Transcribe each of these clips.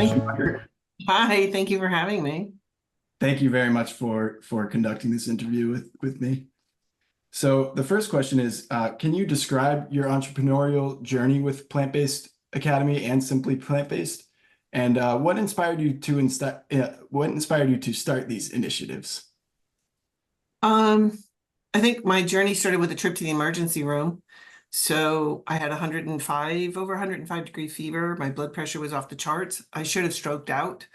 Thank you. Schumacher. Hi, thank you for having me. Thank you very much for conducting this interview with me. So the first question is, can you describe your entrepreneurial journey with Plant-Based Academy and Simply Plant-Based? And what inspired you to start these initiatives? Um, I think my journey started with a trip to the emergency room. So I had 105, over 105-degree fever. My blood pressure was off the charts. I should have stroked out.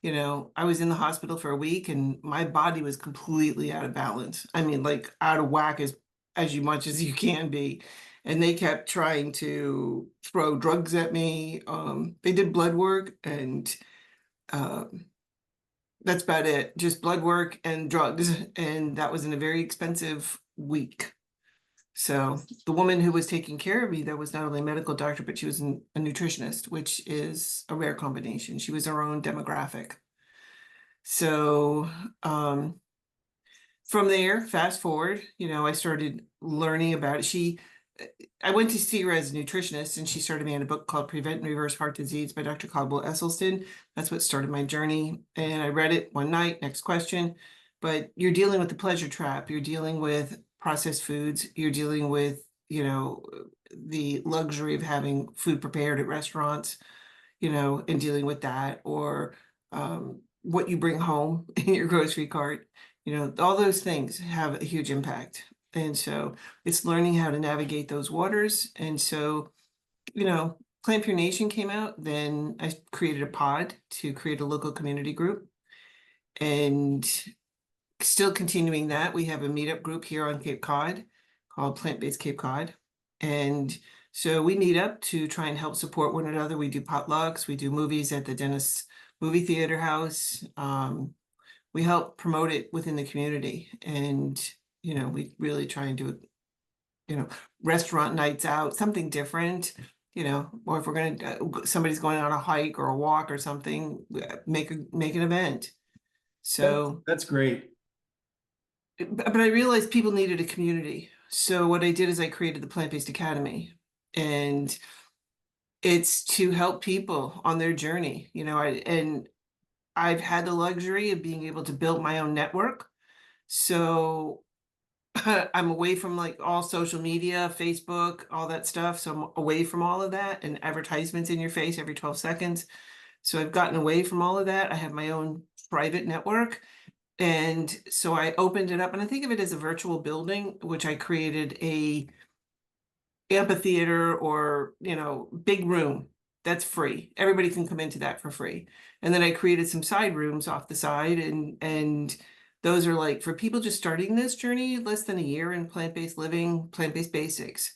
I was in the hospital for a week and my body was completely out of balance. I mean, like out of whack as much as you can be. And they kept trying to throw drugs at me. They did blood work and um that's about it. Just blood work and drugs. And that was in a very expensive week. So the woman who was taking care of me, that was not only a medical doctor, but she was a nutritionist, which is a rare combination. She was her own demographic. So um, from there, fast forward, I started learning about it. I went to see her as a nutritionist, and she started me on a book called Prevent and Reverse Heart Disease by Dr. Caldwell Esselstyn. That's what started my journey. And I read it one night, next question. But you're dealing with the pleasure trap. You're dealing with processed foods. You're dealing with, the luxury of having food prepared at restaurants, and dealing with that, or what you bring home in your grocery cart. All those things have a huge impact. And so it's learning how to navigate those waters. And so, Plant Pure Nation came out, then I created a pod to create a local community group. And still continuing that, we have a meetup group here on Cape Cod called Plant-Based Cape Cod. And so we meet up to try and help support one another. We do potlucks, we do movies at the Dennis Movie Theater House. We help promote it within the community. And, we really try and do, restaurant nights out, something different, or if we're going to, somebody's going on a hike or a walk or something, make an event. So That's great. but I realized people needed a community. So what I did is I created the Plant-Based Academy, and it's to help people on their journey. And I've had the luxury of being able to build my own network. So I'm away from like all social media, Facebook, all that stuff. So I'm away from all of that and advertisements in your face every 12 seconds. So I've gotten away from all of that. I have my own private network. And so I opened it up, and I think of it as a virtual building, which I created a amphitheater or, big room that's free. Everybody can come into that for free. And then I created some side rooms off the side, and those are like for people just starting this journey, less than a year in plant-based living, plant-based basics.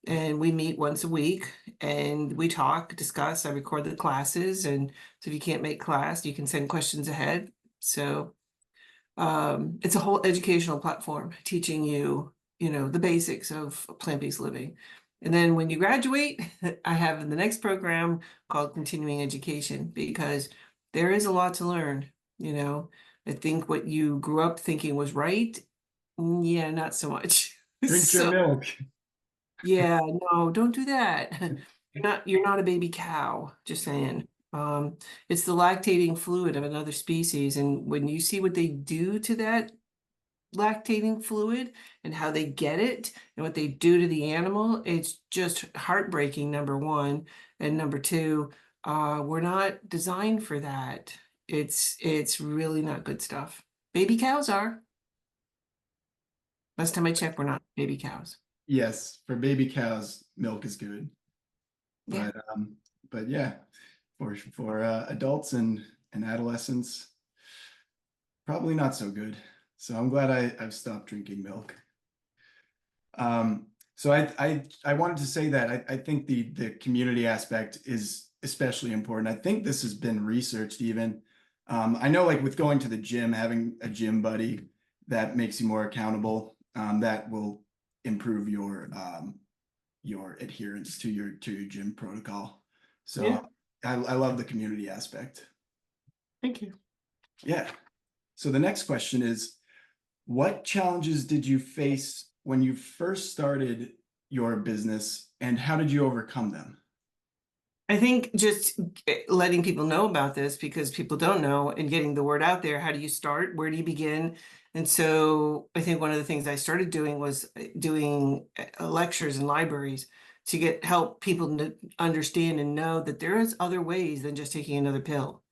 And we meet once a week and we talk, discuss, I record the classes. And so if you can't make class, you can send questions ahead. So it's a whole educational platform teaching you, the basics of plant-based living. And then when you graduate, I have the next program called Continuing Education, because there is a lot to learn. I think what you grew up thinking was right, yeah, not so much. Drink your So milk. yeah, no, don't do that. You're not a baby cow, just saying. It's the lactating fluid of another species, and when you see what they do to that lactating fluid and how they get it and what they do to the animal, it's just heartbreaking, number one. And number two, we're not designed for that. It's really not good stuff. Baby cows are. Last time I checked, we're not baby cows. Yes, for baby cows, milk is good. Yeah. But yeah, for adults and adolescents, probably not so good. So I'm glad I've stopped drinking milk. So I wanted to say that I think the community aspect is especially important. I think this has been researched even. I know like with going to the gym, having a gym buddy that makes you more accountable, that will improve your adherence to your gym protocol. Yeah. So I love the community aspect. Thank you. Yeah. So the next question is, what challenges did you face when you first started your business, and how did you overcome them? I think just letting people know about this, because people don't know, and getting the word out there. How do you start? Where do you begin? And so I think one of the things I started doing was doing lectures in libraries to help people to understand and know that there is other ways than just taking another pill.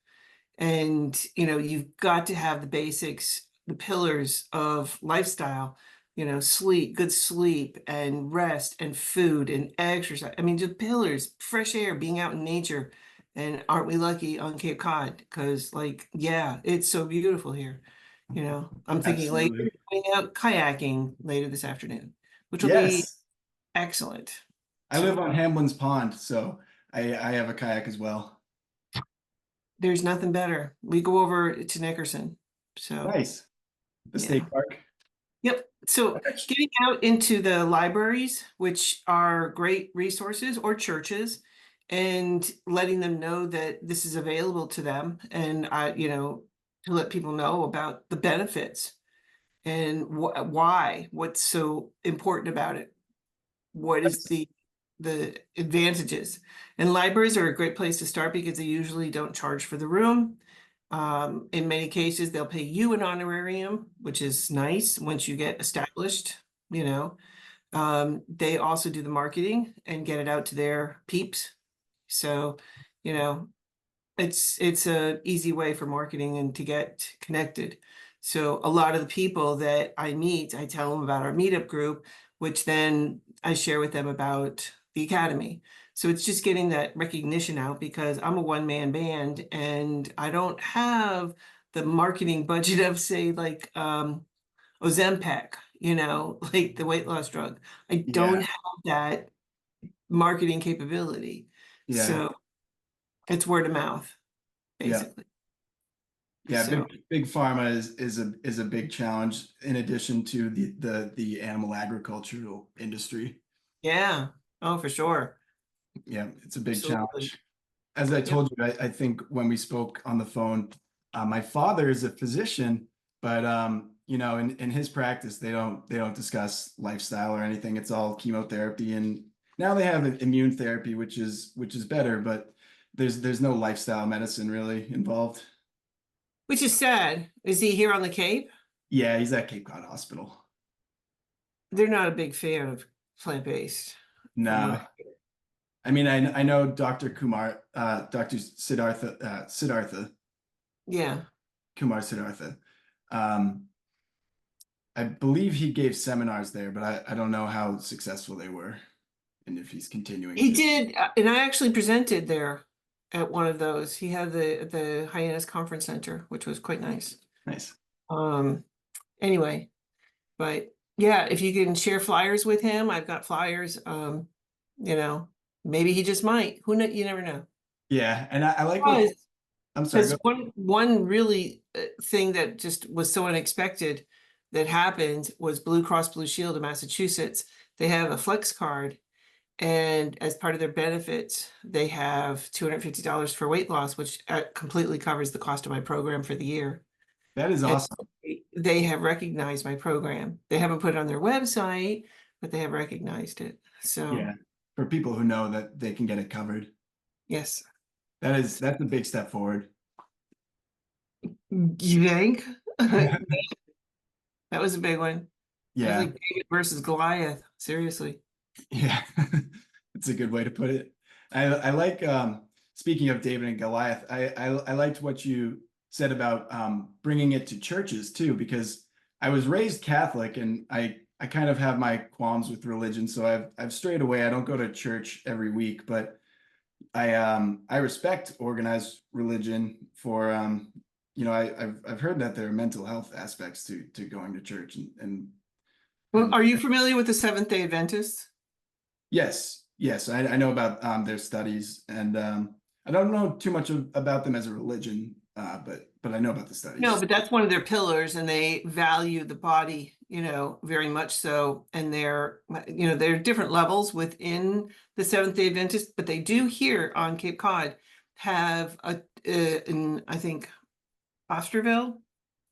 And, you've got to have the basics, the pillars of lifestyle, good sleep and rest and food and exercise. I mean, just pillars, fresh air, being out in nature. And aren't we lucky on Cape Cod? Because, like, yeah, it's so beautiful here. I'm thinking later, Absolutely. going out kayaking later this afternoon, which will be Yes. excellent. I live So on Hamlin's Pond, so I have a kayak as well. there's nothing better. We go over to Nickerson. So, Nice. The yeah. state park. Yep. So getting out into the libraries, which are great resources, or churches, and letting them know that this is available to them, and to let people know about the benefits and why, what's so important about it. What is That's- the advantages? And libraries are a great place to start because they usually don't charge for the room. In many cases, they'll pay you an honorarium, which is nice once you get established, you know. They also do the marketing and get it out to their peeps. So, you know, it's a easy way for marketing and to get connected. So a lot of the people that I meet, I tell them about our meetup group, which then I share with them about the academy. So it's just getting that recognition out, because I'm a one-man band and I don't have the marketing budget of, say, like Ozempic, like the weight loss drug. I don't Yeah, have that marketing capability. yeah, So it's word of mouth, yeah, basically. yeah. So Big pharma is a big challenge in addition to the animal agricultural industry. yeah, oh, for sure. Yeah, it's a big Absolutely. challenge. As I Yep. told you, I think when we spoke on the phone, my father is a physician, but in his practice, they don't discuss lifestyle or anything. It's all chemotherapy, and now they have immune therapy, which is better, but there's no lifestyle medicine really involved. Which is sad. Is he here on the Cape? Yeah, he's at Cape Cod Hospital. They're not a big fan of plant-based, from what No, I mean I know Dr. Kumar, Dr. Siddhartha yeah. Kumar Siddhartha. Um, I believe he gave seminars there, but I don't know how successful they were and if he's continuing He to. did, and I actually presented there at one of those. He had the Hyannis Conference Center, which was quite nice. Nice. Um, anyway, but yeah, if you can share flyers with him, I've got flyers. You know, maybe he just might. Who know? You never know. Yeah, and I like what I'm sorry. Because one really thing that just was so unexpected that happened was Blue Cross Blue Shield of Massachusetts. They have a flex card, and as part of their benefits, they have $250 for weight loss, which completely covers the cost of my program for the year. That is And awesome. they have recognized my program. They haven't put it on their website, but they have recognized it. So Yeah, for people who know that they can get it covered. yes. That's a big step forward. You think? That was a big one. That was Yeah, like David versus Goliath. Seriously. yeah, it's a good way to put it. I like speaking of David and Goliath. I liked what you said about bringing it to churches too, because I was raised Catholic and I kind of have my qualms with religion, so I've strayed away. I don't go to church every week, but I respect organized religion for I've heard that there are mental health aspects to going to church Well, and are you familiar with the Seventh-day Adventists? yes, I know about their studies, and I don't know too much about them as a religion, but I know about the No, studies. but that's one of their pillars, and they value the body, very much so. And there are different levels within the Seventh-day Adventist, but they do here on Cape Cod have in, I think, Osterville.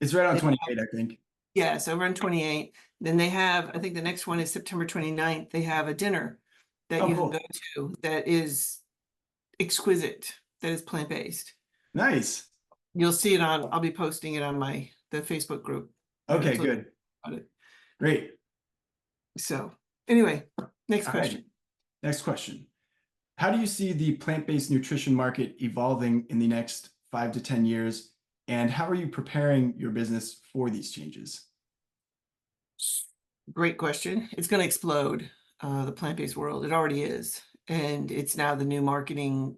It's right on They 28, I think. Yes, over on 28. Then they have, I think the next one is September 29th. They have a dinner that Oh, you can cool. go to that is exquisite that is plant-based. Nice. You'll see it on, I'll be posting it on the Facebook group. Okay, good. About it. Great. So anyway, next All right. question. Next question. How do you see the plant-based nutrition market evolving in the next 5 to 10 years? And how are you preparing your business for these changes? Great question. It's going to explode, the plant-based world. It already is. And it's now the new marketing,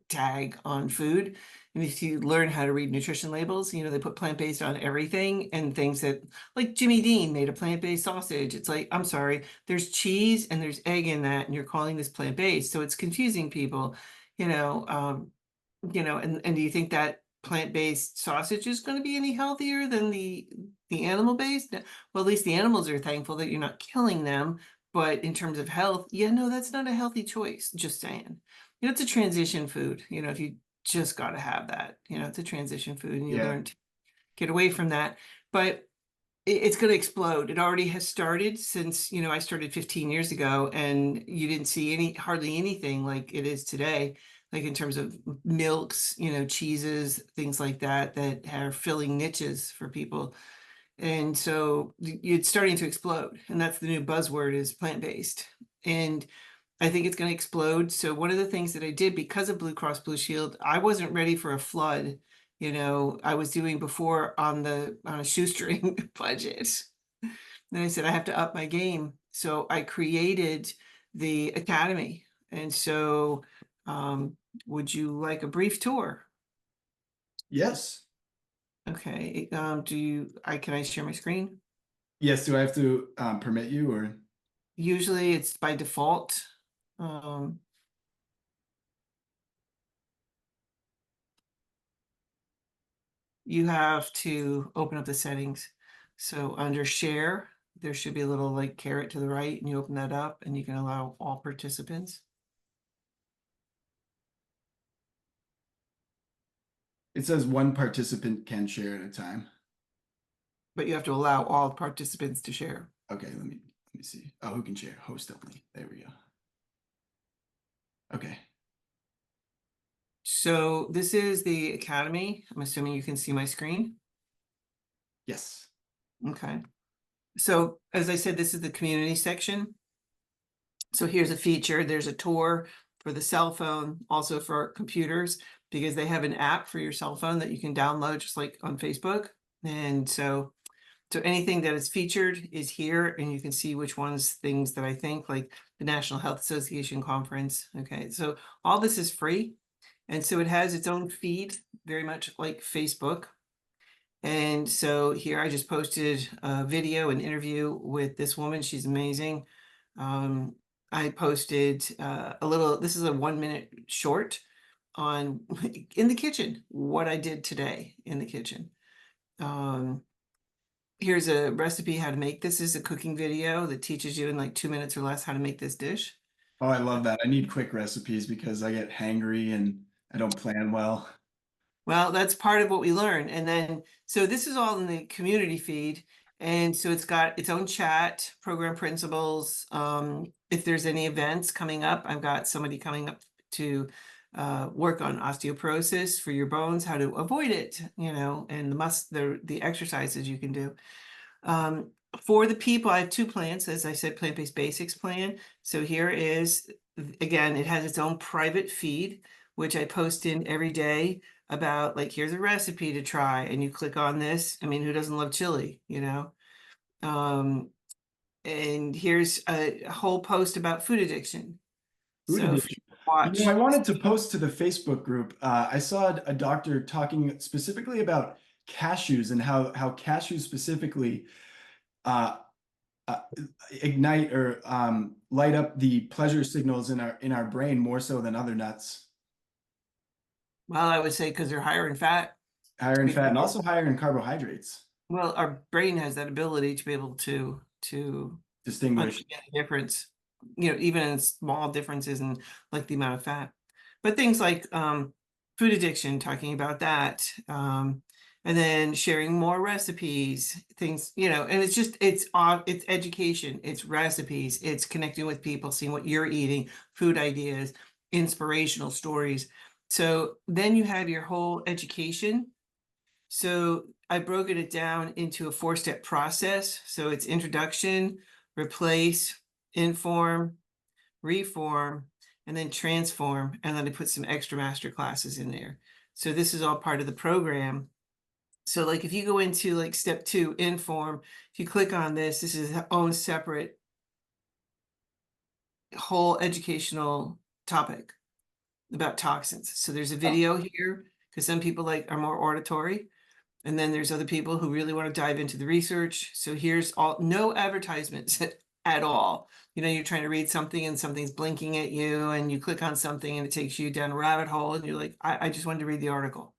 tag on food. And if you learn how to read nutrition labels, they put plant-based on everything, and things that, like Jimmy Dean made a plant-based sausage. It's like, I'm sorry, there's cheese and there's egg in that, and you're calling this plant-based. So it's confusing people, and do you think that plant-based sausage is going to be any healthier than the animal-based? Well, at least the animals are thankful that you're not killing them. But in terms of health, yeah, no, that's not a healthy choice. Just saying. It's a transition food. If you just got to have that, it's a transition food, and you Yeah. learn to get away from that. But it's going to explode. It already has started since, I started 15 years ago, and you didn't see hardly anything like it is today, like in terms of milks, cheeses, things like that, that are filling niches for people. And so it's starting to explode, and that's the new buzzword, is plant-based. And I think it's going to explode. So one of the things that I did, because of Blue Cross Blue Shield, I wasn't ready for a flood. I was doing before on a shoestring budget. Then I said, I have to up my game. So I created the academy. And so, would you like a brief tour? Yes. Okay. Can I share my screen? Yes. Do I have to permit you, or? Usually it's by default. You have to open up the settings. So under share, there should be a little like caret to the right, and you open that up, and you can allow all participants. It says one participant can share at a time. But you have to allow all participants to share. Okay, let me see. Oh, who can share? Host only. There we go. Okay. So this is the academy. I'm assuming you can see my screen. Yes. Okay. So as I said, this is the community section. So here's a feature. There's a tour for the cell phone, also for computers, because they have an app for your cell phone that you can download just like on Facebook. And so anything that is featured is here, and you can see which ones, things that I think, like the National Health Association conference. Okay, so all this is free. And so it has its own feed, very much like Facebook. And so here I just posted a video, an interview with this woman. She's amazing. I posted this is a 1-minute short on in the kitchen, what I did today in the kitchen. Here's a recipe how to make this. Is a cooking video that teaches you in like 2 minutes or less how to make this dish. Oh, I love that. I need quick recipes because I get hangry and I don't plan well. Well, that's part of what we learn. And then, so this is all in the community feed. And so it's got its own chat, program principles. If there's any events coming up, I've got somebody coming up to work on osteoporosis for your bones, how to avoid it, and the exercises you can do. For the people, I have 2 plans, as I said, plant-based basics plan. So here is, again, it has its own private feed, which I post in every day about, like, here's a recipe to try, and you click on this. I mean, who doesn't love chili, and here's a whole post about food addiction. Food So if you addiction. watch, I wanted to post to the Facebook group. I saw a doctor talking specifically about cashews and how cashews specifically uh, uh, ignite or light up the pleasure signals in our brain more so than other nuts. well, I would say because they're higher in fat. Higher in fat and also higher in carbohydrates. Well, our brain has that ability to be able to Distinguish. understand the difference, even in small differences in like the amount of fat. But things like food addiction, talking about that, and then sharing more recipes, things, and it's education, it's recipes, it's connecting with people, seeing what you're eating, food ideas. inspirational stories. So then you have your whole education. So I broken it down into a 4-step process. So it's introduction, replace, inform, reform, and then transform. And then I put some extra master classes in there. So this is all part of the program. So like if you go into like step 2, inform, if you click on this, this is its own separate whole educational topic about toxins. So there's a video here because some people like are more auditory. And then there's other people who really want to dive into the research. So here's all, no advertisements at all. You know, you're trying to read something and something's blinking at you and you click on something and it takes you down a rabbit hole and you're like, I just wanted to read the article.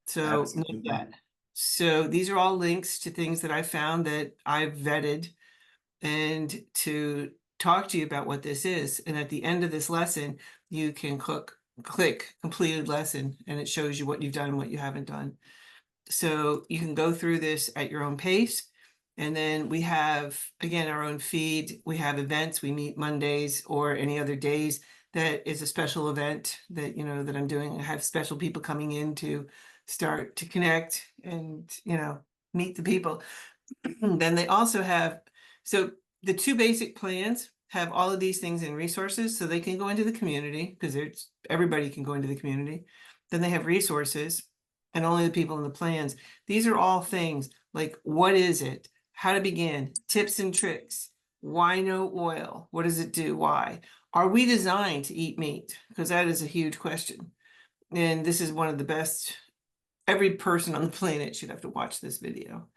So none of Absolutely. that. So these are all links to things that I found that I've vetted and to talk to you about what this is. And at the end of this lesson, you can click completed lesson and it shows you what you've done and what you haven't done. So you can go through this at your own pace. And then we have, again, our own feed. We have events. We meet Mondays or any other days. That is a special event that, you know, that I'm doing. I have special people coming in to start to connect and, you know, meet the people. Then they also have, so the 2 basic plans have all of these things in resources so they can go into the community because everybody can go into the community. Then they have resources and only the people in the plans. These are all things like, what is it? How to begin, tips and tricks. Why no oil? What does it do? Why? Are we designed to eat meat? Because that is a huge question. And this is one of the best, every person on the planet should have to watch this video.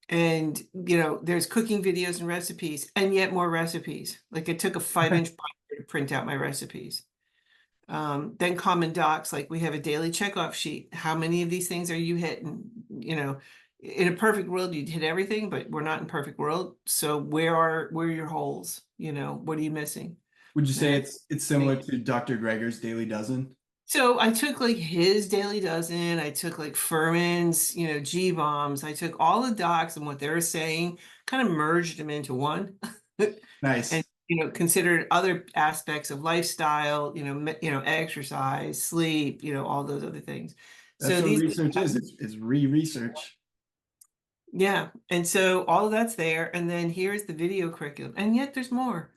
And, you know, there's cooking videos and recipes and yet more recipes. Like it took a 5-inch binder to print out my recipes. Then common docs, like we have a daily checkoff sheet. How many of these things are you hitting? You know, in a perfect world, you'd hit everything, but we're not in perfect world. So where are your holes? You know, what are you missing? Would you say And it's similar to Dr. Greger's Daily Dozen? so I took like his daily dozen, I took like Furman's, you know, G bombs, I took all the docs and what they were saying, kind of merged them into one. And Nice. you know, considered other aspects of lifestyle, you know, exercise, sleep, you know, all those other things. That's So what these, research is. It's re-research. yeah, and so all of that's there, and then here's the video curriculum, and yet there's more.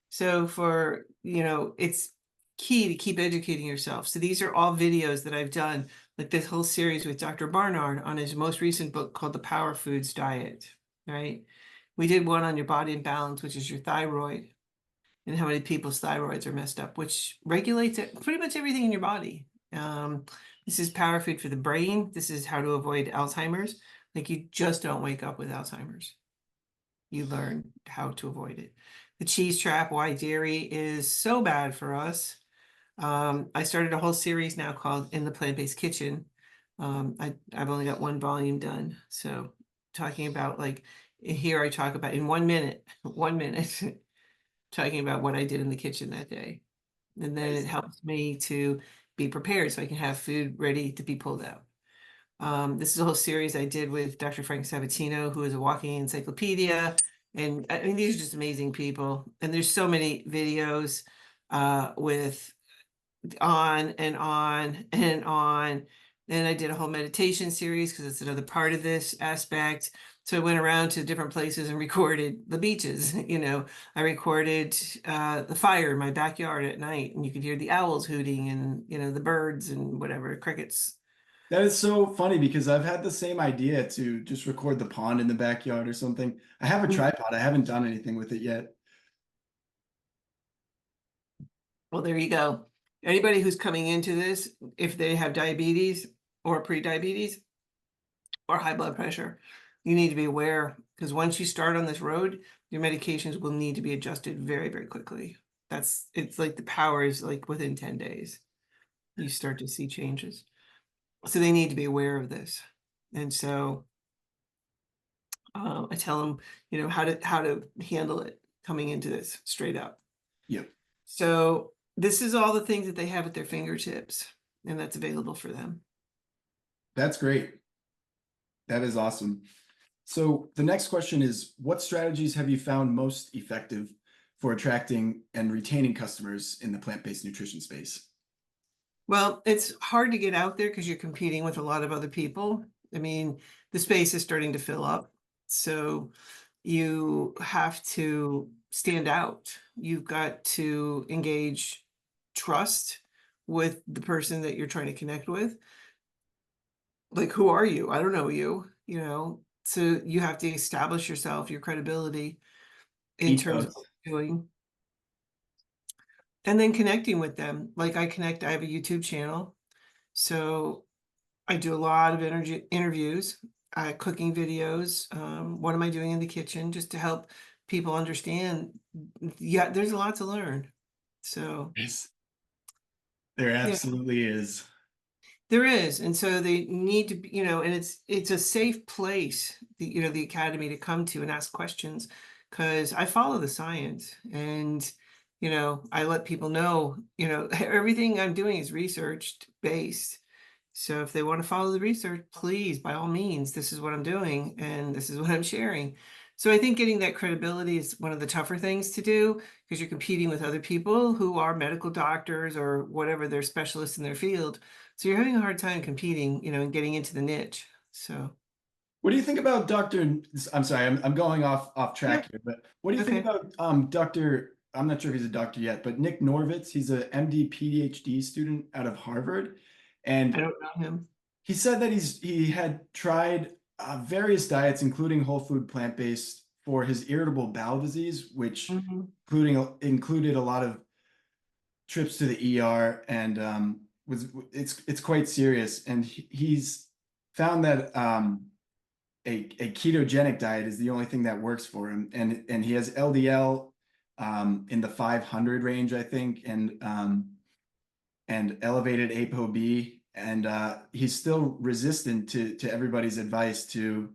So for, you know, it's key to keep educating yourself. So these are all videos that I've done, like this whole series with Dr. Barnard on his most recent book called The Power Foods Diet, right? We did one on your body imbalance, which is your thyroid, and how many people's thyroids are messed up, which regulates pretty much everything in your body. This is power food for the brain. This is how to avoid Alzheimer's. Like you just don't wake up with Alzheimer's. You learn how to avoid it. The cheese trap, why dairy is so bad for us. I started a whole series now called In the Plant-Based Kitchen. I've only got 1 volume done. So talking about like, here I talk about in 1 minute, 1 minute, talking about what I did in the kitchen that day. And then it helps me to be prepared so I can have food ready to be pulled out. This is a whole series I did with Dr. Frank Sabatino, who is a walking encyclopedia. And I mean, these are just amazing people. And there's so many videos with on and on and on. And I did a whole meditation series because it's another part of this aspect. So I went around to different places and recorded the beaches. You know, I recorded the fire in my backyard at night, and you could hear the owls hooting and, you know, the birds and whatever, crickets. That is so funny because I've had the same idea to just record the pond in the backyard or something. I have a tripod. I haven't done anything with it yet. Well, there you go. Anybody who's coming into this, if they have diabetes or pre-diabetes or high blood pressure, you need to be aware because once you start on this road, your medications will need to be adjusted very, very quickly. It's like the power is like within 10 days, you start to see changes. So they need to be aware of this. And so I tell them, you know, how to handle it coming into this straight up. Yep. So this is all the things that they have at their fingertips, and that's available for them. That's great. That is awesome. So the next question is, what strategies have you found most effective for attracting and retaining customers in the plant-based nutrition space? Well, it's hard to get out there because you're competing with a lot of other people. I mean, the space is starting to fill up. So you have to stand out. You've got to engage trust with the person that you're trying to connect with. Like, who are you? I don't know you, you know. So you have to establish yourself, your credibility in terms of Ethos. what you're doing. And then connecting with them. Like I have a YouTube channel. So I do a lot of interviews, cooking videos. What am I doing in the kitchen just to help people understand? Yeah, there's a lot to learn. So Yes, there yeah, absolutely is. there is. And so they need to be, and it's a safe place, the academy to come to and ask questions because I follow the science and I let people know, everything I'm doing is research based. So if they want to follow the research, please, by all means, this is what I'm doing and this is what I'm sharing. So I think getting that credibility is one of the tougher things to do because you're competing with other people who are medical doctors or whatever, they're specialists in their field. So you're having a hard time competing, and getting into the niche. So What do you think about Dr. I'm sorry, I'm going off yeah, track here, but what do you think okay. about Dr. I'm not sure if he's a doctor yet, but Nick Norvitz, he's a MD PhD student out of Harvard, I and don't know him. he said that he had tried various diets, including whole food plant-based, for his irritable bowel disease, which Mhm. included a lot of trips to the ER, and it's quite serious. And he's found that a ketogenic diet is the only thing that works for him, and he has LDL in the 500 range, I think, and elevated ApoB, and he's still resistant to everybody's advice to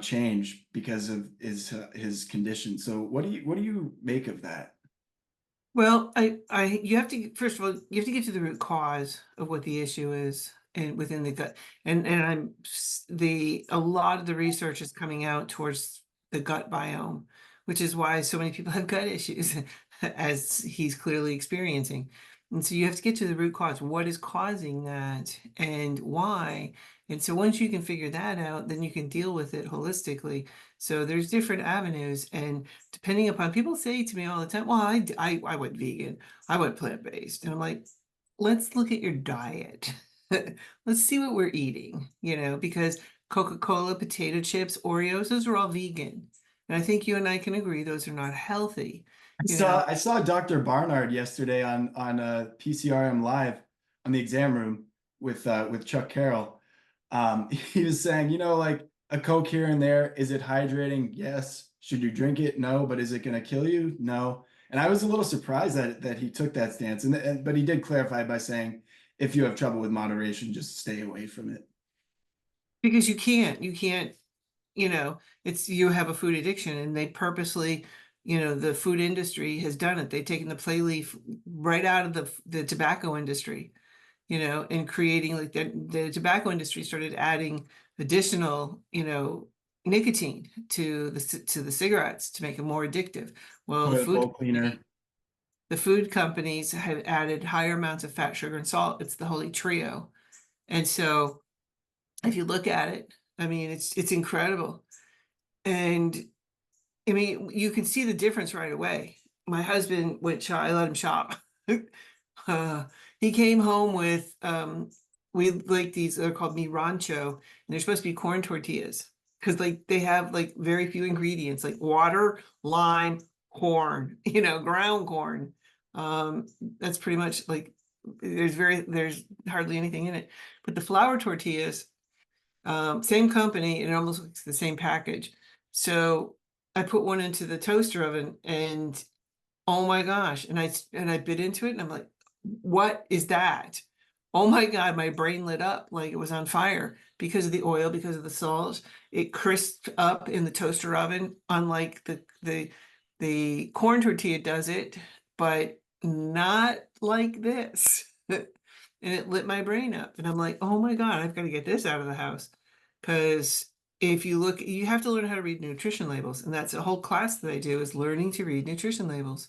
change because of his condition. So what do you make of that? Well, you have to, first of all, you have to get to the root cause of what the issue is and within the gut. And a lot of the research is coming out towards the gut biome, which is why so many people have gut issues, as he's clearly experiencing. And so you have to get to the root cause. What is causing that and why? And so once you can figure that out, then you can deal with it holistically. So there's different avenues, and depending upon, people say to me all the time, well, I went vegan, I went plant-based. And I'm like, let's look at your diet. Let's see what we're eating, because Coca-Cola, potato chips, Oreos, those are all vegan. And I think you and I can agree those are not healthy, I you know. saw I saw Dr. Barnard yesterday on PCRM Live on the exam room with Chuck Carroll. He was saying, like a Coke here and there, is it hydrating? Yes. Should you drink it? No. But is it going to kill you? No. And I was a little surprised that he took that stance, but he did clarify by saying, if you have trouble with moderation, just stay away from it. Because you can't, you have a food addiction and they purposely, the food industry has done it. They've taken the play leaf right out of the tobacco industry, and creating, like, the tobacco industry started adding additional, nicotine to the cigarettes to make them more addictive. Well, Toilet bowl cleaner. the food companies have added higher amounts of fat, sugar, and salt. It's the holy trio. And so if you look at it, I mean, it's incredible. And I mean, you can see the difference right away. My husband I let him shop. uh, he came home with, we like these, they're called mi rancho, and they're supposed to be corn tortillas because, like, they have like very few ingredients, like water, lime, corn, ground corn. That's pretty much, like, there's hardly anything in it. But the flour tortillas, same company, and it almost looks the same package. So I put one into the toaster oven, and oh my gosh, and I bit into it, and I'm like, what is that? Oh my God, my brain lit up like it was on fire because of the oil, because of the salt. It crisped up in the toaster oven, unlike the corn tortilla does it, but not like this. And it lit my brain up, and I'm like, oh my God, I've got to get this out of the house because if you look, you have to learn how to read nutrition labels, and that's a whole class that I do is learning to read nutrition labels.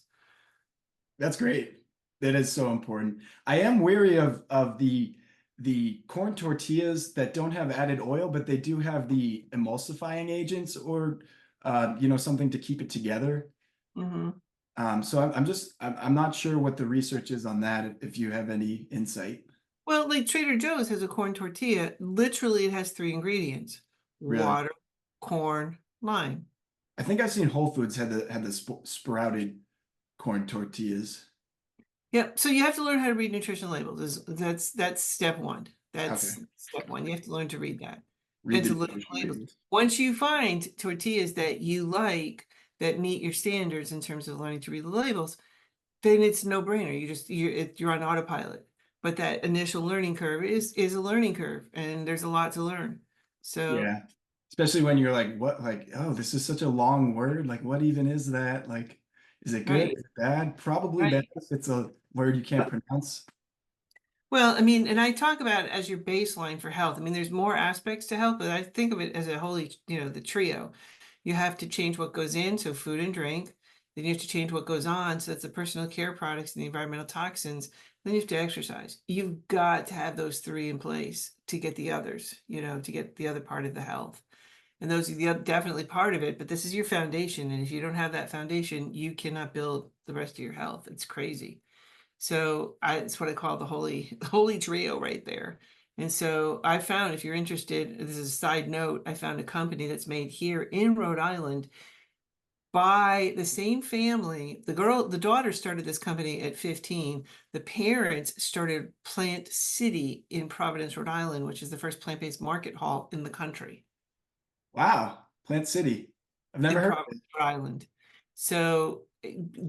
That's great. That is so important. I am wary of the corn tortillas that don't have added oil, but they do have the emulsifying agents or something to keep it together. Mhm. So I'm not sure what the research is on that, if you have any insight. Well, like Trader Joe's has a corn tortilla. Literally, it has three ingredients: Really. water, corn, lime. I think I've seen Whole Foods had the sprouted corn tortillas. Yep. So you have to learn how to read nutrition labels. That's step one. Okay. That's step one. You have to learn to read that Read and the to look at nutrition labels. labels. Once you find tortillas that you like that meet your standards in terms of learning to read the labels, then it's no brainer. You're on autopilot. But that initial learning curve is a learning curve, and there's a lot to learn. So Yeah. Especially when you're like, what, like, oh, this is such a long word. Like, what even is that? Like, is it good? right, Is it bad? Probably bad right. if it's a word you can't pronounce. Well, I mean, and I talk about it as your baseline for health. I mean, there's more aspects to health, but I think of it as a holy, the trio. You have to change what goes in, so food and drink. Then you have to change what goes on, so that's the personal care products and the environmental toxins. Then you have to exercise. You've got to have those three in place to get the others, to get the other part of the health. And those are definitely part of it, but this is your foundation. And if you don't have that foundation, you cannot build the rest of your health. It's crazy. So it's what I call the holy trio right there. And so I found, if you're interested, this is a side note, I found a company that's made here in Rhode Island by the same family. The daughter started this company at 15. The parents started Plant City in Providence, Rhode Island, which is the first plant-based market hall in the country. Wow. Plant City. I've never In heard of Providence, it. Rhode Island. So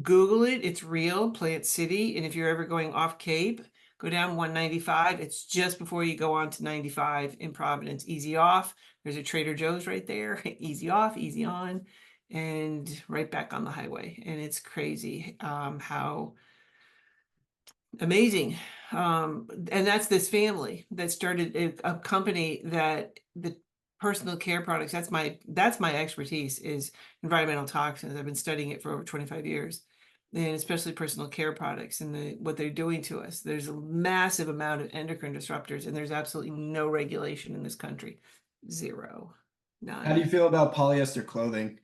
Google it. It's real, Plant City. And if you're ever going off Cape, go down 195. It's just before you go on to 95 in Providence. Easy off. There's a Trader Joe's right there. Easy off, easy on, and right back on the highway. And it's crazy how amazing. And that's this family that started a company that the personal care products, that's my expertise is environmental toxins. I've been studying it for over 25 years. And especially personal care products and what they're doing to us. There's a massive amount of endocrine disruptors, and there's absolutely no regulation in this country. Zero. How do you None. feel about polyester clothing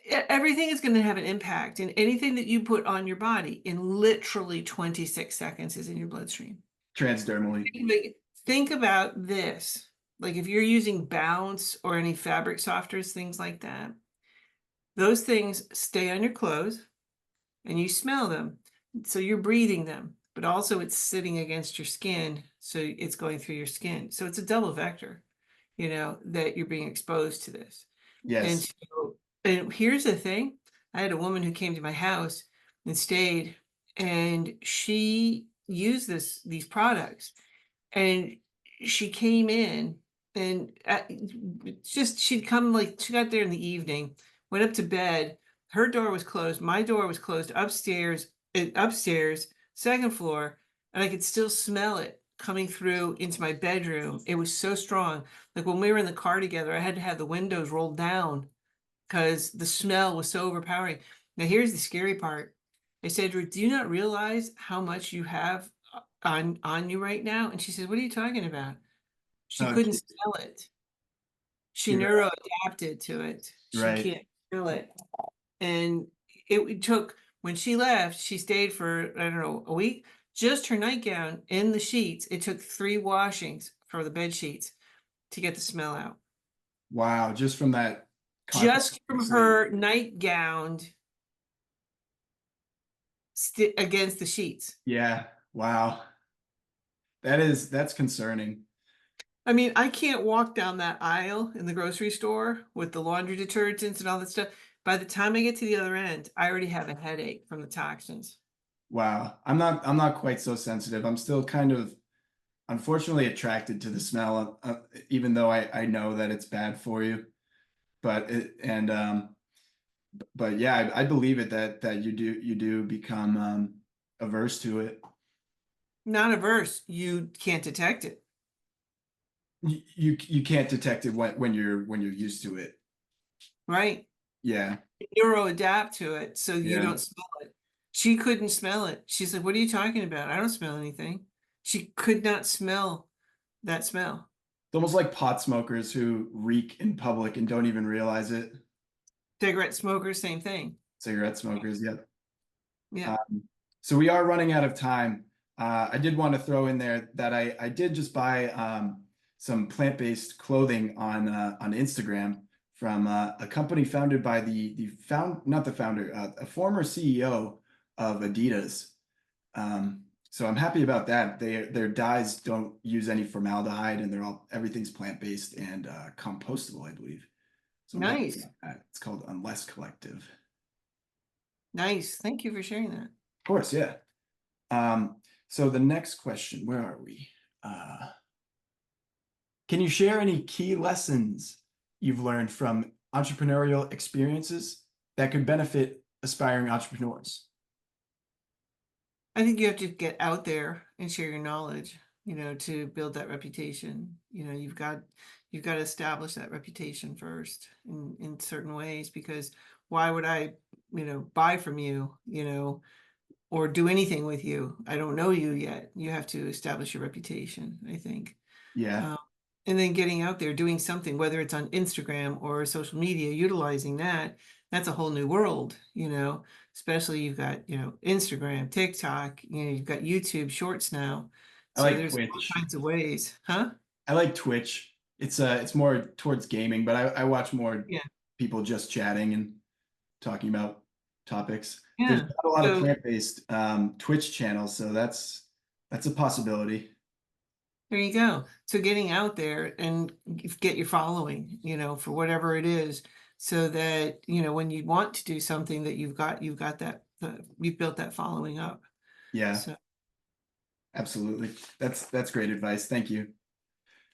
Everything is going to have an impact, and anything that you put on your body in literally 26 seconds is in your bloodstream. transdermally? Think about this. Like if you're using Bounce or any fabric softeners, things like that, those things stay on your clothes and you smell them. So you're breathing them, but also it's sitting against your skin. So it's going through your skin. So it's a double vector, that you're being exposed to this. And Yes. so, and here's the thing. I had a woman who came to my house and stayed, and she used these products, and she came in and she'd come, like, she got there in the evening, went up to bed. Her door was closed. My door was closed upstairs, second floor, and I could still smell it coming through into my bedroom. It was so strong. Like when we were in the car together, I had to have the windows rolled down because the smell was so overpowering. Now, here's the scary part. I said to her, "Do you not realize how much you have on you right now?" And she said, "What are you talking about?" She Oh, couldn't smell it. She you're neuro adapted to it. She right. can't smell it. And it took, when she left, she stayed for, I don't know, a week. Just her nightgown and the sheets. It took 3 washings for the bed sheets to get the smell out. Wow. Just from that contact Just with from sleep. her nightgown against the sheets. Yeah. Wow. That's concerning. I mean, I can't walk down that aisle in the grocery store with the laundry detergents and all that stuff. By the time I get to the other end, I already have a headache from the toxins. Wow. I'm not quite so sensitive. I'm still kind of unfortunately attracted to the smell, even though I know that it's bad for you. But yeah, I believe it that you do become averse to it. Not averse, you can't detect it. You can't detect it when you're used to it. right? Yeah, Neuro adapt to it so you yeah. don't smell it. She couldn't smell it. She's like, "What are you talking about? I don't smell anything." She could not smell that smell. It's almost like pot smokers who reek in public and don't even realize it. Cigarette smokers, same thing. Cigarette smokers, yep. Yeah. So we are running out of time. I did want to throw in there that I did just buy some plant-based clothing on Instagram from a company founded by not the founder, a former CEO of Adidas. So I'm happy about that. Their dyes don't use any formaldehyde, and everything's plant-based and compostable, I believe. So I'm happy Nice. about that. It's called Unless Collective. Of Nice. Thank you for sharing that. course, yeah. Um, so the next question, where are we? Can you share any key lessons you've learned from entrepreneurial experiences that could benefit aspiring entrepreneurs? I think you have to get out there and share your knowledge, to build that reputation. You've got to establish that reputation first in certain ways, because why would I, buy from you, or do anything with you? I don't know you yet. You have to establish your reputation, I think. Yeah, Um, and then getting out there, doing something, whether it's on Instagram or social media, utilizing that's a whole new world, especially you've got, Instagram, TikTok, you've got YouTube shorts now. I So like there's all Twitch. kinds of ways, huh? I like Twitch. It's more towards gaming, but I watch more Yeah. people just chatting and talking about topics. There's Yeah. not a lot of So plant-based Twitch channels, so that's a possibility. there you go. So getting out there and get your following, for whatever it is, so that, when you want to do something that you've got you've built that following up. Yeah, So absolutely. That's great advice. Thank you.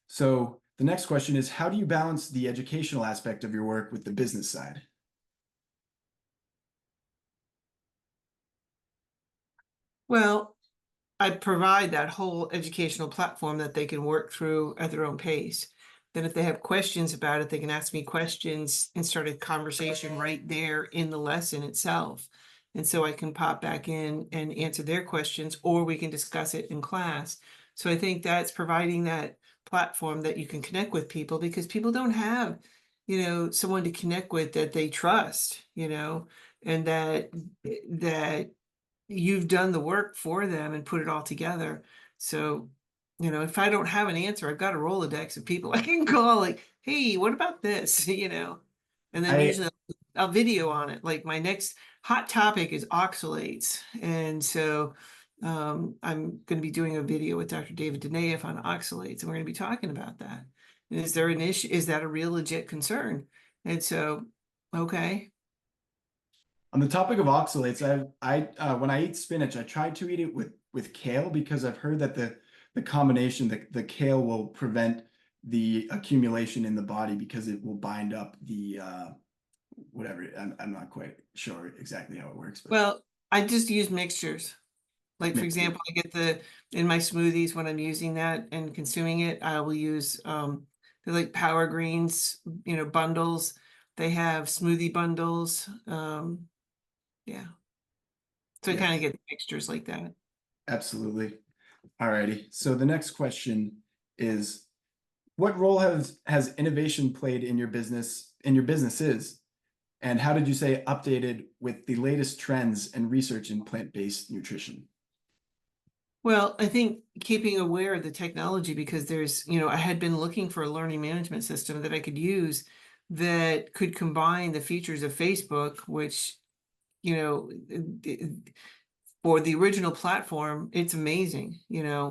So the next question is, how do you balance the educational aspect of your work with the business side? well, I provide that whole educational platform that they can work through at their own pace. Then if they have questions about it, they can ask me questions and start a conversation right there in the lesson itself. And so I can pop back in and answer their questions, or we can discuss it in class. So I think that's providing that platform that you can connect with people, because people don't have, someone to connect with that they trust, and that you've done the work for them and put it all together. So, if I don't have an answer, I've got a Rolodex of people I can call, like, "Hey, what about this?" And then I usually I'll video on it. Like my next hot topic is oxalates. And so I'm going to be doing a video with Dr. David Denayev on oxalates, and we're going to be talking about that. And is there an issue? Is that a real legit concern? And so, okay. On the topic of oxalates, when I eat spinach, I try to eat it with kale because I've heard that the combination, the kale will prevent the accumulation in the body because it will bind up the whatever. I'm not quite sure exactly how it works, but Well, I just use mixtures. Like, for mixture. example, I get in my smoothies, when I'm using that and consuming it, I will use, they're like Power Greens, bundles. They have smoothie bundles. Yeah. So I Yeah, kind of get mixtures like that. absolutely. Alrighty. So the next question is, what role has innovation played in your businesses? And how did you say updated with the latest trends and research in plant-based nutrition? Well, I think keeping aware of the technology, because I had been looking for a learning management system that I could use that could combine the features of Facebook, which, you know, for the original platform, it's amazing,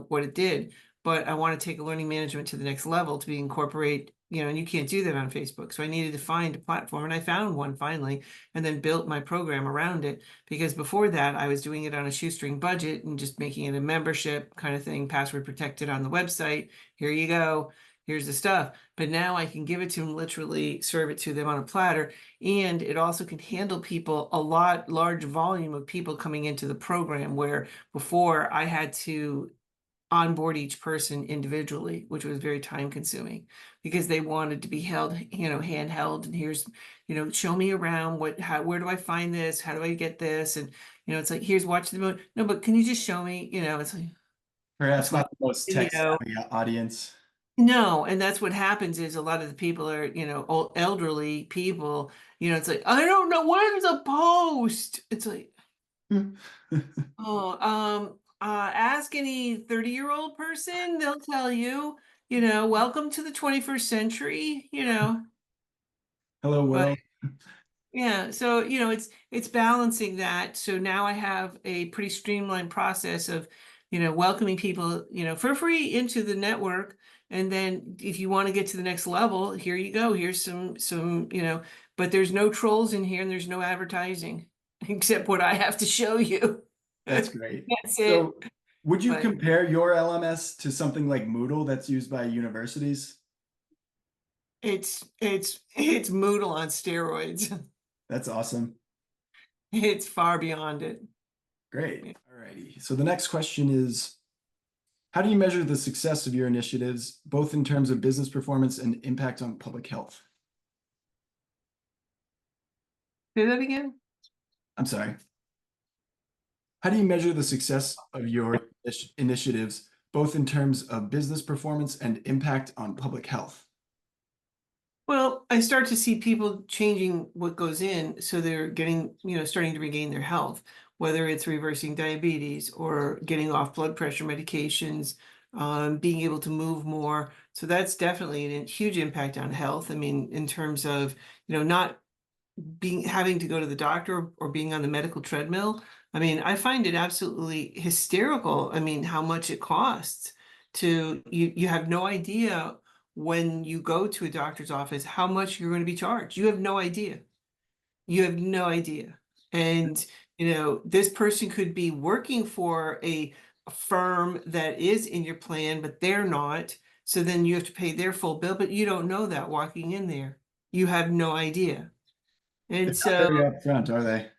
what it did. But I want to take a learning management to the next level to be incorporate, and you can't do that on Facebook. So I needed to find a platform, and I found one finally, and then built my program around it. Because before that, I was doing it on a shoestring budget and just making it a membership kind of thing, password protected on the website. Here you go. Here's the stuff. But now I can give it to them, literally serve it to them on a platter. And it also can handle people, large volume of people coming into the program, where before I had to onboard each person individually, which was very time consuming because they wanted to be held, handheld. And here's, show me around where do I find this? How do I get this? And, it's like, here's watch the movie. No, but can you just show me, it's like, Perhaps just watch not the most the tech video. savvy audience. No, and that's what happens is a lot of the people are, old elderly people, it's like, I don't know, when's a post? It's like, oh, ask any 30-year-old person, they'll tell you, welcome to the 21st century, Hello, but world. yeah, so it's balancing that. So now I have a pretty streamlined process of, welcoming people, for free into the network. And then if you want to get to the next level, here you go. Here's some, but there's no trolls in here and there's no advertising except what I have to show you. That's great. That's it. So would you But compare your LMS to something like Moodle that's used by universities? it's Moodle on steroids. That's awesome. It's far beyond it. Great. All righty. So the next question is, how do you measure the success of your initiatives, both in terms of business performance and impact on public health? Say that again. I'm sorry. How do you measure the success of your initiatives, both in terms of business performance and impact on public health? Well, I start to see people changing what goes in, so they're getting, starting to regain their health, whether it's reversing diabetes or getting off blood pressure medications, being able to move more. So that's definitely a huge impact on health. I mean, in terms of, not having to go to the doctor or being on the medical treadmill. I mean, I find it absolutely hysterical. I mean, how much it costs you have no idea when you go to a doctor's office how much you're going to be charged. You have no idea. You have no idea. And, this person could be working for a firm that is in your plan, but they're not. So then you have to pay their full bill, but you don't know that walking in there. You have no idea. They're And not so, very upfront, are they?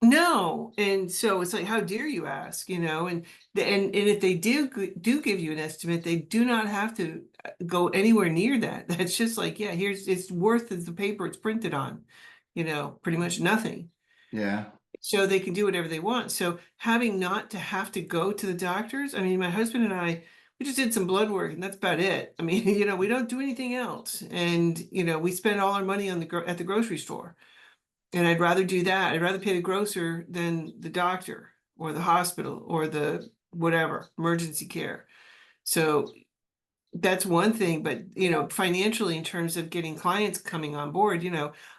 no. And so it's like, how dare you ask, and if they do give you an estimate, they do not have to go anywhere near that. That's just like, yeah, it's worth the paper it's printed on, pretty much nothing. Yeah. So they can do whatever they want. So having not to have to go to the doctors, I mean, my husband and I, we just did some blood work and that's about it. I mean, we don't do anything else. And, we spend all our money at the grocery store. And I'd rather do that. I'd rather pay the grocer than the doctor or the hospital or the whatever, emergency care. So that's one thing, but financially, in terms of getting clients coming on board,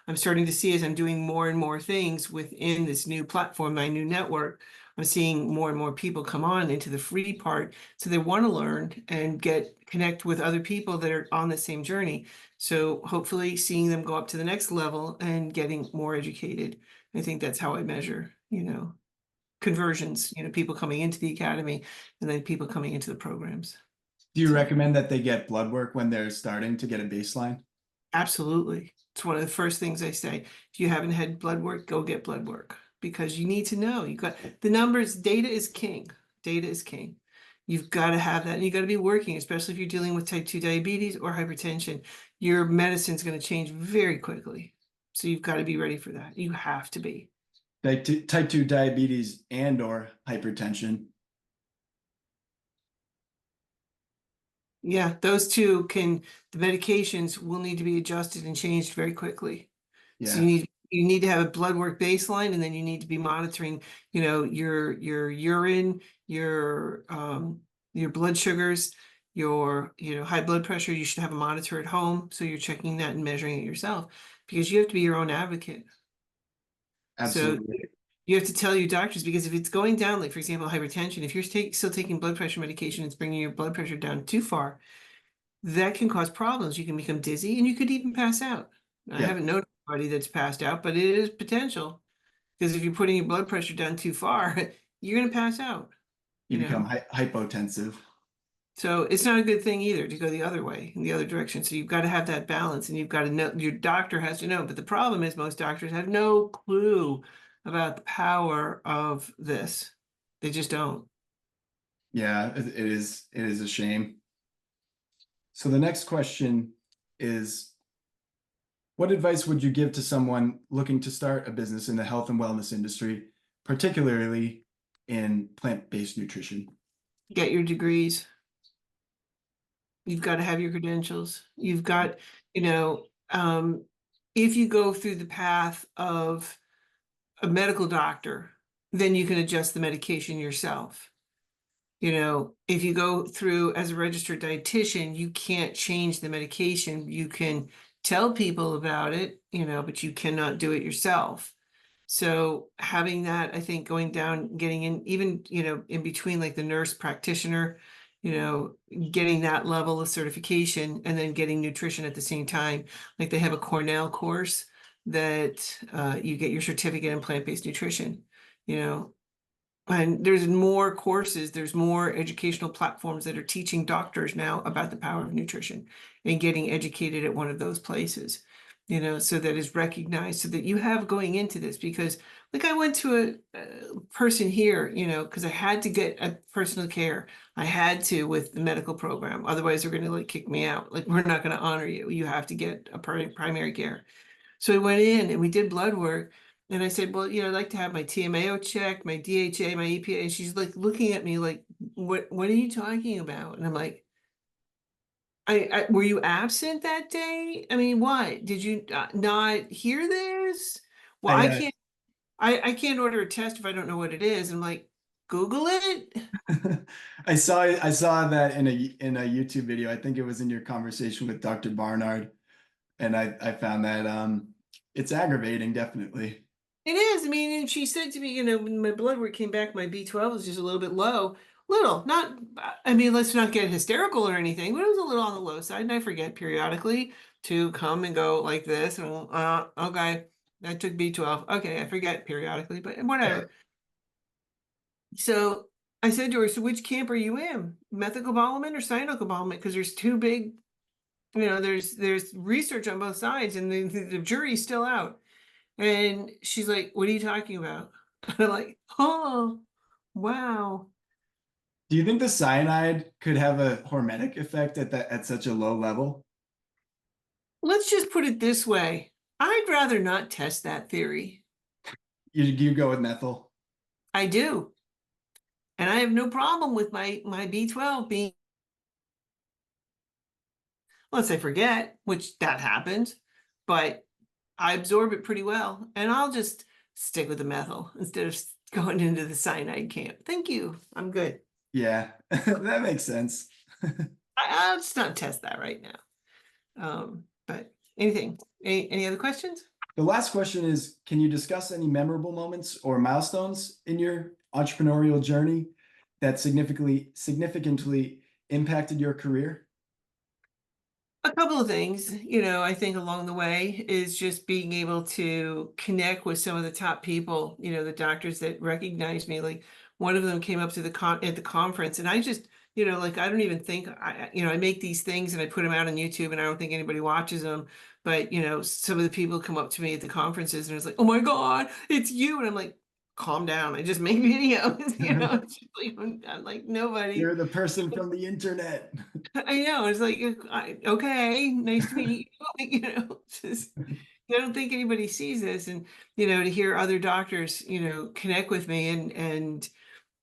I'm starting to see as I'm doing more and more things within this new platform, my new network, I'm seeing more and more people come on into the free part. So they want to learn and connect with other people that are on the same journey. So hopefully seeing them go up to the next level and getting more educated. I think that's how I measure, conversions, people coming into the academy and then people coming into the programs. Do you So recommend that they get blood work when they're starting to get a baseline? absolutely. It's one of the first things I say. If you haven't had blood work, go get blood work because you need to know. You got the numbers, data is king. Data is king. You've got to have that. And you got to be working, especially if you're dealing with type 2 diabetes or hypertension. Your medicine's going to change very quickly. So you've got to be ready for that. You have to be. Type 2 diabetes and or hypertension. Yeah, those two the medications will need to be adjusted and changed very quickly. So Yeah, you need to have a blood work baseline and then you need to be monitoring, your urine, your blood sugars, your, high blood pressure. You should have a monitor at home. So you're checking that and measuring it yourself because you have to be your own advocate. So absolutely. you have to tell your doctors because if it's going down, like for example, hypertension, if you're still taking blood pressure medication, it's bringing your blood pressure down too far, that can cause problems. You can become dizzy and you could even pass out. I Yeah, haven't known anybody that's passed out, but it is potential because if you're putting your blood pressure down too far, you're going to pass out, you you become know? hypotensive. So it's not a good thing either to go the other way, in the other direction. So you've got to have that balance and you've got to know, your doctor has to know. But the problem is most doctors have no clue about the power of this. They just don't. Yeah, it is a shame. So the next question is, what advice would you give to someone looking to start a business in the health and wellness industry, particularly in plant-based nutrition? Get your degrees. You've got to have your credentials. You've got, you know, if you go through the path of a medical doctor, then you can adjust the medication yourself. You know, if you go through as a registered dietitian, you can't change the medication. You can tell people about it, you know, but you cannot do it yourself. So having that, I think going down, getting in, even, you know, in between like the nurse practitioner, you know, getting that level of certification and then getting nutrition at the same time. Like they have a Cornell course that you get your certificate in plant-based nutrition, you know, and there's more courses, there's more educational platforms that are teaching doctors now about the power of nutrition and getting educated at one of those places, you know, so that is recognized so that you have going into this. Because like I went to a person here, you know, because I had to get a personal care. I had to with the medical program. Otherwise, they're going to like kick me out. Like, we're not going to honor you. You have to get a primary care. So I went in and we did blood work. And I said, well, you know, I'd like to have my TMAO checked, my DHA, my EPA. And she's like looking at me like, what are you talking about? And I'm like, were you absent that day? I mean, what? Did you not hear this? Well, I I can't order a test if I don't know what it is. I'm like, Google it. I saw that in a YouTube video. I think it was in your conversation with Dr. Barnard, and I found that it's aggravating, definitely. It is. I mean, and she said to me, you know, when my blood work came back, my B12 was just a little bit low. Little, not, I mean, let's not get hysterical or anything, but it was a little on the low side. And I forget periodically to come and go like this. And okay, I took B12. Okay, I forget periodically, but Yeah. whatever. So I said to her, so which camp are you in? Methylcobalamin or cyanocobalamin? Because there's two big, you know, there's research on both sides and the jury's still out. And she's like, what are you talking about? And I'm like, oh, wow. Do you think the cyanide could have a hormetic effect at such a low level? Let's just put it this way. I'd rather not test that theory. You go with methyl. I do. And I have no problem with my B12 being, unless I forget, which that happens, but I absorb it pretty well. And I'll just stick with the methyl instead of going into the cyanide camp. Thank you. I'm good. Yeah, that makes sense. I'll just not test that right now. But anything, any other questions? The last question is, can you discuss any memorable moments or milestones in your entrepreneurial journey that significantly impacted your career? A couple of things, you know, I think along the way is just being able to connect with some of the top people, you know, the doctors that recognize me. Like one of them came up to at the conference, and I just, you know, like I don't even think you know, I make these things and I put them out on YouTube, and I don't think anybody watches them. But you know, some of the people come up to me at the conferences, and it's like, oh my God, it's you, and I'm like, calm down, I just make videos, you know. It's just like, I'm like nobody. You're the person from the internet. I know. It's like, okay, nice to meet you. You know, just, I don't think anybody sees this. And, you know, to hear other doctors, you know, connect with me and,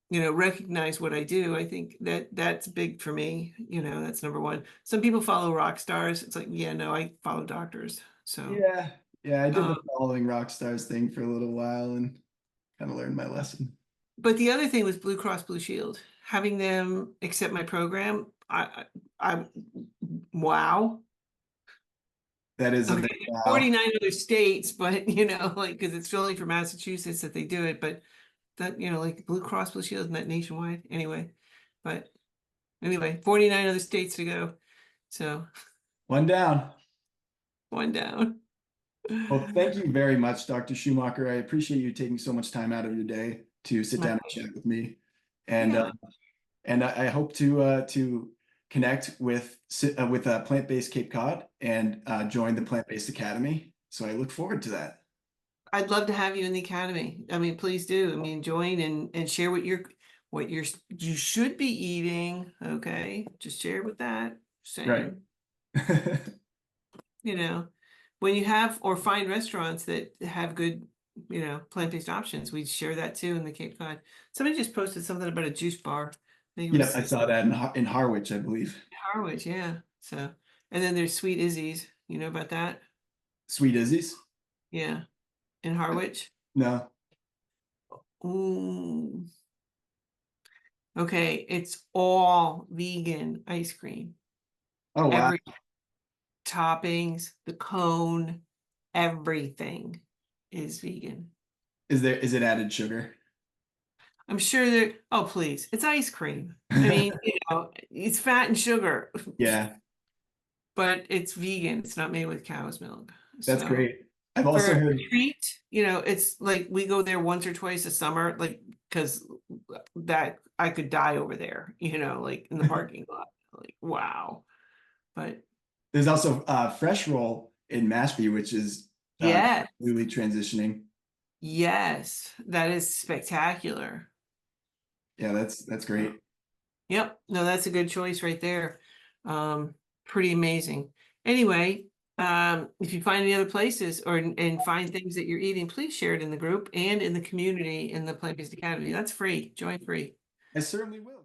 you know, recognize what I do, I think that that's big for me. You know, that's number one. Some people follow rock stars. It's like, yeah, no, I follow doctors. So, Yeah, yeah, I did um, the following rock stars thing for a little while and kind of learned my lesson. but the other thing was Blue Cross Blue Shield, having them accept my program. I'm, wow. That is a Okay, big wow. 49 other states, but you know, like, because it's only for Massachusetts that they do it, but that, you know, like Blue Cross Blue Shield, isn't that nationwide anyway? But anyway, 49 other states to go. So One down. one down. Well, thank you very much, Dr. Schumacher. I appreciate you taking so much time out of your day to sit My down and pleasure. chat with me. And Yeah, I hope to connect with Plant-Based Cape Cod and join the Plant-Based Academy. So I look forward to that. I'd love to have you in the academy. I mean, please do. I mean, join and share what you're what you should be eating. Okay, just share with that. Right. Saying, you know, when you have or find restaurants that have good, you know, plant-based options, we share that too in the Cape Cod. Somebody just posted something about a juice bar. I think it Yeah, was I saw that in Harwich, I believe. Harwich, yeah. So, and then there's Sweet Izzy's. You know about that? Sweet Izzy's? Yeah, in Harwich. No. Ooh. Okay, it's all vegan ice cream. Oh, wow. Every toppings, the cone, everything is vegan. Is it added sugar? I'm sure that, oh, please, it's ice cream. I mean, you know, it's fat and sugar, Yeah, but it's vegan. It's not made with cow's milk. that's So great. I've for also a heard, treat, you know, it's like we go there once or twice a summer, like, because that I could die over there, you know, like in the parking lot. Like, wow. But there's also Fresh Roll in Mashpee, which is yeah, really transitioning. yes, that is spectacular. Yeah, that's great. Yep, no, that's a good choice right there. Pretty amazing. Anyway, if you find any other places or and find things that you're eating, please share it in the group and in the community in the Plant-Based Academy. That's free, join free. I certainly will.